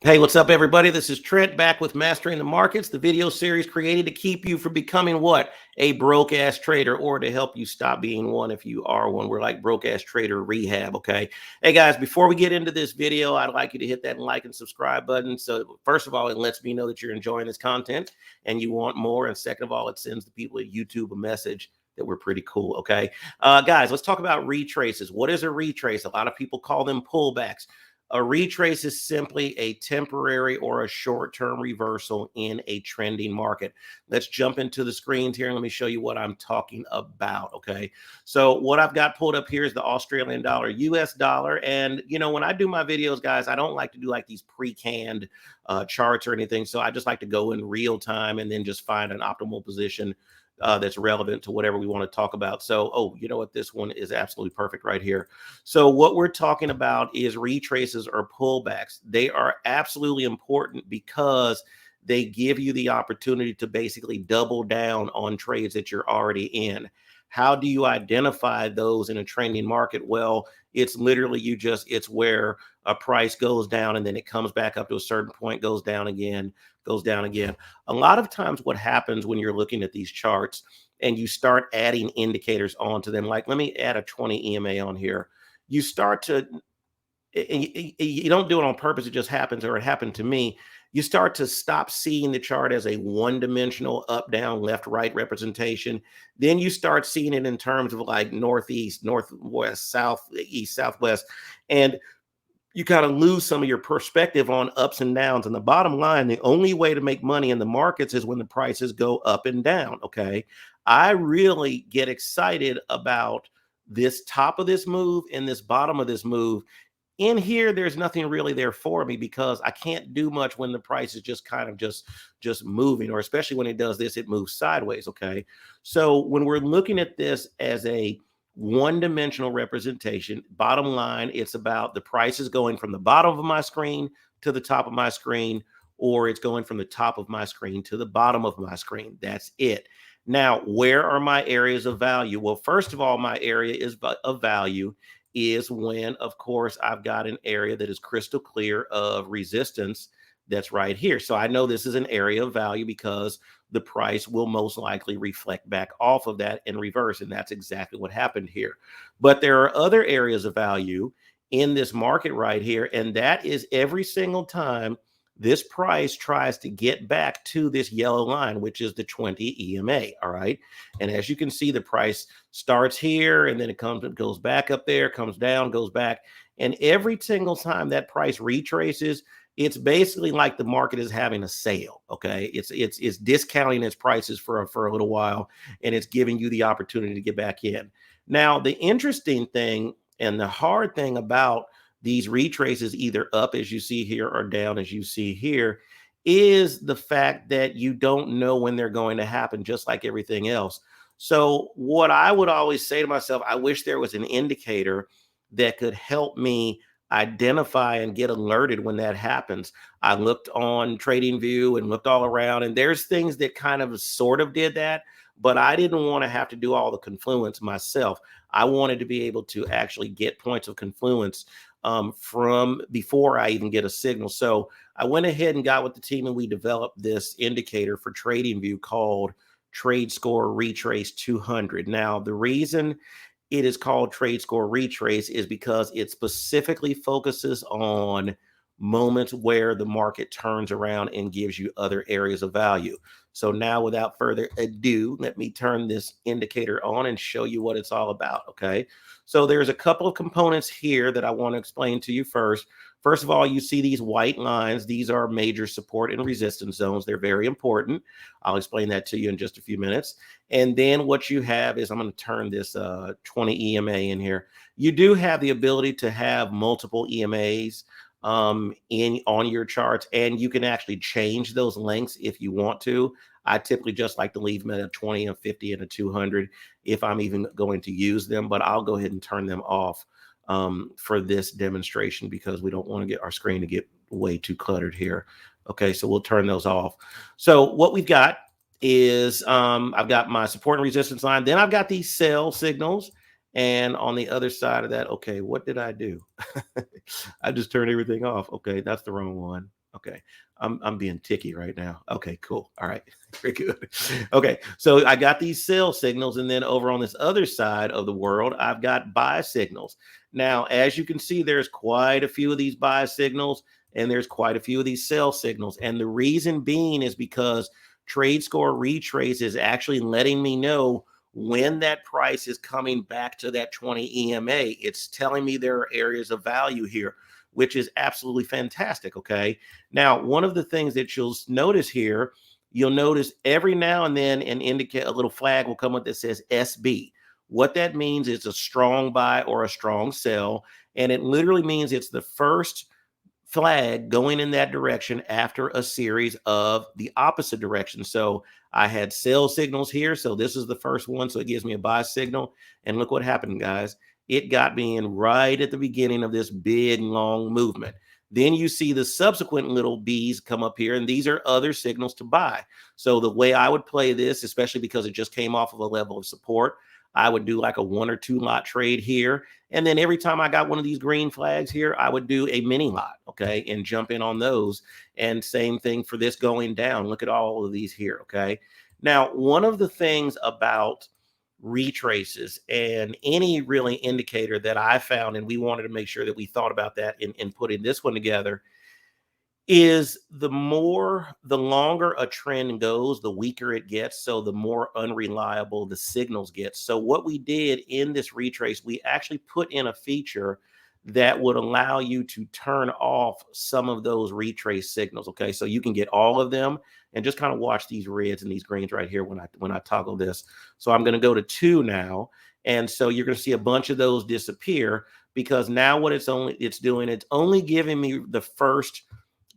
Hey, what's up, everybody? This is Trent back with Mastering the Markets, the video series created to keep you from becoming what? A broke ass trader, or to help you stop being one if you are one. We're like broke ass trader rehab, okay? Hey, guys, before we get into this video, I'd like you to hit that like and subscribe button. So, first of all, it lets me know that you're enjoying this content and you want more. And second of all, it sends the people at YouTube a message that we're pretty cool, okay? Guys, let's talk about retraces. What is a retrace? A lot of people call them pullbacks. A retrace is simply a temporary or a short-term reversal in a trending market. Let's jump into the screens here and let me show you what I'm talking about, okay? So what I've got pulled up here is the Australian dollar, US dollar. And, you know, when I do my videos, guys, I don't like to do like these pre-canned charts or anything. So I just like to go in real time and then just find an optimal position that's relevant to whatever we want to talk about. So, oh, you know what? This one is absolutely perfect right here. So what we're talking about is retraces or pullbacks. They are absolutely important because they give you the opportunity to basically double down on trades that you're already in. How do you identify those in a trending market? Well, it's literally it's where a price goes down and then it comes back up to a certain point, goes down again, goes down again. A lot of times what happens when you're looking at these charts and you start adding indicators onto them, like let me add a 20 EMA on here. You start to, and you don't do it on purpose, it just happens, or it happened to me. You start to stop seeing the chart as a one-dimensional up, down, left, right representation. Then you start seeing it in terms of like northeast, northwest, south, east, southwest, and you kind of lose some of your perspective on ups and downs. And the bottom line, the only way to make money in the markets is when the prices go up and down, okay? I really get excited about this top of this move and this bottom of this move. In here, there's nothing really there for me because I can't do much when the price is just kind of just moving, or especially when it does this, it moves sideways, okay? So when we're looking at this as a one-dimensional representation, bottom line, it's about the price is going from the bottom of my screen to the top of my screen, or it's going from the top of my screen to the bottom of my screen. That's it. Now, where are my areas of value? Well, first of all, my area of value is when, of course, I've got an area that is crystal clear of resistance that's right here. So I know this is an area of value because the price will most likely reflect back off of that in reverse. And that's exactly what happened here. But there are other areas of value in this market right here. And that is every single time this price tries to get back to this yellow line, which is the 20 EMA. All right. And as you can see, the price starts here and then it goes back up there, comes down, goes back. And every single time that price retraces, it's basically like the market is having a sale. Okay. It's discounting its prices for a little while, and it's giving you the opportunity to get back in. Now, the interesting thing and the hard thing about these retraces, either up as you see here or down as you see here, is the fact that you don't know when they're going to happen, just like everything else. So what I would always say to myself, I wish there was an indicator that could help me identify and get alerted when that happens. I looked on TradingView and looked all around, and there's things that kind of sort of did that, but I didn't want to have to do all the confluence myself. I wanted to be able to actually get points of confluence from before I even get a signal. So I went ahead and got with the team and we developed this indicator for TradingView called Trade Score Retrace 200. Now, the reason it is called Trade Score Retrace is because it specifically focuses on moments where the market turns around and gives you other areas of value. So now, without further ado, let me turn this indicator on and show you what it's all about, okay? So there's a couple of components here that I want to explain to you first. First of all, you see these white lines. These are major support and resistance zones. They're very important. I'll explain that to you in just a few minutes. And then what you have is, I'm going to turn this 20 EMA in here. You do have the ability to have multiple EMAs on your charts, and you can actually change those lengths if you want to. I typically just like to leave them at a 20, a 50, and a 200 if I'm even going to use them, but I'll go ahead and turn them off for this demonstration because we don't want to get our screen to get way too cluttered here. Okay, so we'll turn those off. So what we've got is I've got my support and resistance line. Then I've got these sell signals. And on the other side of that, okay, what did I do? I just turned everything off. Okay, that's the wrong one. Okay. I'm being ticky right now. Okay, cool. All right. Very good. Okay. So I got these sell signals, and then over on this other side of the world, I've got buy signals. Now, as you can see, there's quite a few of these buy signals, and there's quite a few of these sell signals. And the reason being is because trade score retrace is actually letting me know when that price is coming back to that 20 EMA. It's telling me there are areas of value here, which is absolutely fantastic. Okay. Now, one of the things that you'll notice here, you'll notice every now and then an indicate a little flag will come up that says SB. What that means is a strong buy or a strong sell. And it literally means it's the first flag going in that direction after a series of the opposite direction. So I had sell signals here. So this is the first one. So it gives me a buy signal. And look what happened, guys. It got me in right at the beginning of this big, long movement. Then you see the subsequent little B's come up here, and these are other signals to buy. So the way I would play this, especially because it just came off of a level of support, I would do like a 1 or 2 lot trade here. And then every time I got one of these green flags here, I would do a mini lot, okay, and jump in on those. And same thing for this going down. Look at all of these here, okay? Now, one of the things about retraces and any really indicator that I found, and we wanted to make sure that we thought about that in putting this one together, is the longer a trend goes, the weaker it gets. So the more unreliable the signals get. So what we did in this retrace, we actually put in a feature that would allow you to turn off some of those retrace signals. Okay. So you can get all of them and just kind of watch these reds and these greens right here when I toggle this. So I'm going to go to 2 now. And so you're going to see a bunch of those disappear, because now what it's only giving me the first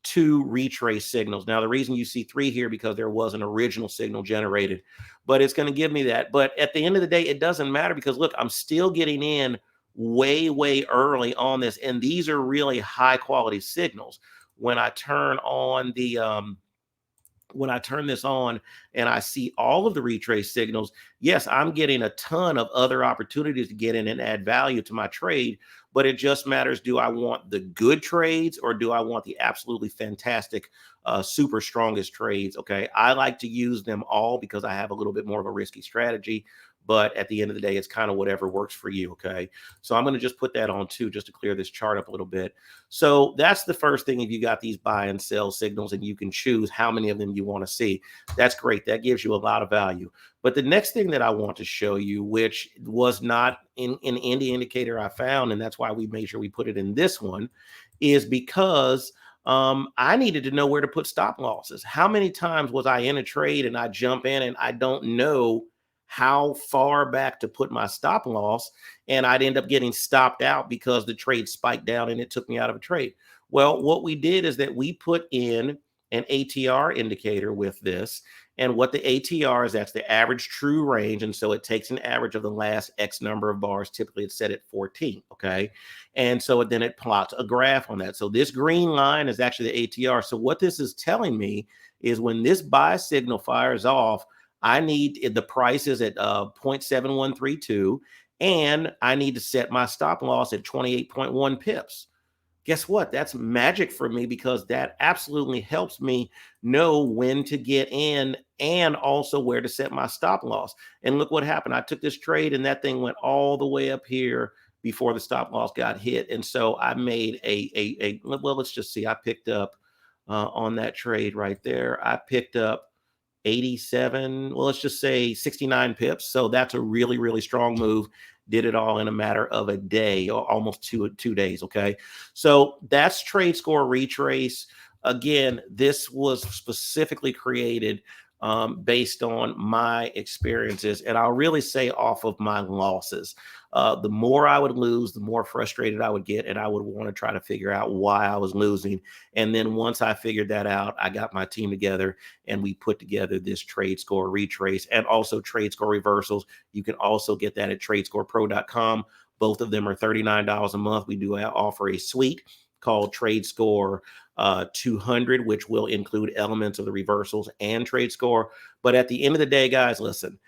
2 retrace signals. Now, the reason you see 3 here, because there was an original signal generated, but it's going to give me that. But at the end of the day, it doesn't matter, because look, I'm still getting in way, way early on this. And these are really high quality signals. When I turn on the, when I turn this on and I see all of the retrace signals, yes, I'm getting a ton of other opportunities to get in and add value to my trade. But it just matters, do I want the good trades or do I want the absolutely fantastic, super strongest trades? Okay. I like to use them all because I have a little bit more of a risky strategy. But at the end of the day, it's kind of whatever works for you. Okay. So I'm going to just put that on 2 just to clear this chart up a little bit. So that's the first thing. If you got these buy and sell signals and you can choose how many of them you want to see, that's great. That gives you a lot of value. But the next thing that I want to show you, which was not in any indicator I found, and that's why we made sure we put it in this one, is because I needed to know where to put stop losses. How many times was I in a trade and I jump in and I don't know how far back to put my stop loss, and I'd end up getting stopped out because the trade spiked down and it took me out of a trade. Well, what we did is that we put in an ATR indicator with this. And what the ATR is, that's the average true range. And so it takes an average of the last X number of bars. Typically it's set at 14. Okay. And so then it plots a graph on that. So this green line is actually the ATR. So what this is telling me is when this buy signal fires off, I need the price is at 0.7132, and I need to set my stop loss at 28.1 pips. Guess what? That's magic for me, because that absolutely helps me know when to get in and also where to set my stop loss. And look what happened. I took this trade and that thing went all the way up here before the stop loss got hit. And so I made well, let's just see. I picked up on that trade right there. I picked up 87, well, let's just say 69 pips. So that's a really, really strong move. Did it all in a matter of a day, or almost two days. Okay. So that's trade score retrace. Again, this was specifically created based on my experiences. And I'll really say off of my losses. The more I would lose, the more frustrated I would get. And I would want to try to figure out why I was losing. And then once I figured that out, I got my team together and we put together this trade score retrace and also trade score reversals. You can also get that at tradescorepro.com. Both of them are $39 a month. We do offer a suite called Trade Score 200, which will include elements of the reversals and trade score. But at the end of the day, guys, listen,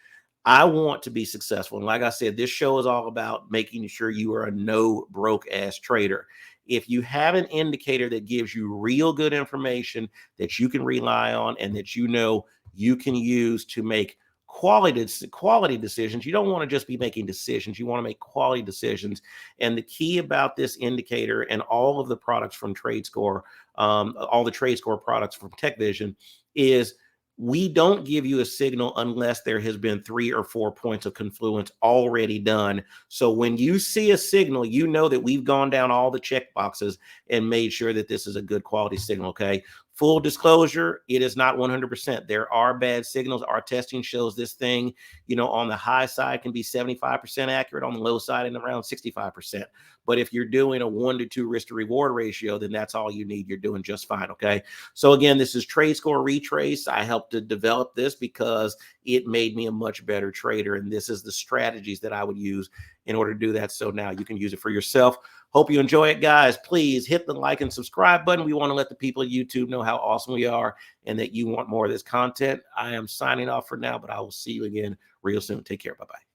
I want to be successful. And like I said, this show is all about making sure you are a no broke ass trader. If you have an indicator that gives you real good information that you can rely on and that you know you can use to make quality decisions, you don't want to just be making decisions. You want to make quality decisions. And the key about this indicator and all of the products from TradeScore, all the TradeScore products from TechVision, is we don't give you a signal unless there has been 3 or 4 points of confluence already done. So when you see a signal, you know that we've gone down all the check boxes and made sure that this is a good quality signal, okay? Full disclosure, it is not 100%. There are bad signals. Our testing shows this thing, on the high side can be 75% accurate, on the low side and around 65%. But if you're doing a 1 to 2 risk to reward ratio, then that's all you need. You're doing just fine, okay? So again, this is TradeScore Retrace. I helped to develop this because it made me a much better trader. And this is the strategies that I would use in order to do that. So now you can use it for yourself. Hope you enjoy it, guys. Please hit the like and subscribe button. We want to let the people at YouTube know how awesome we are and that you want more of this content. I am signing off for now, but I will see you again real soon. Take care. Bye-bye.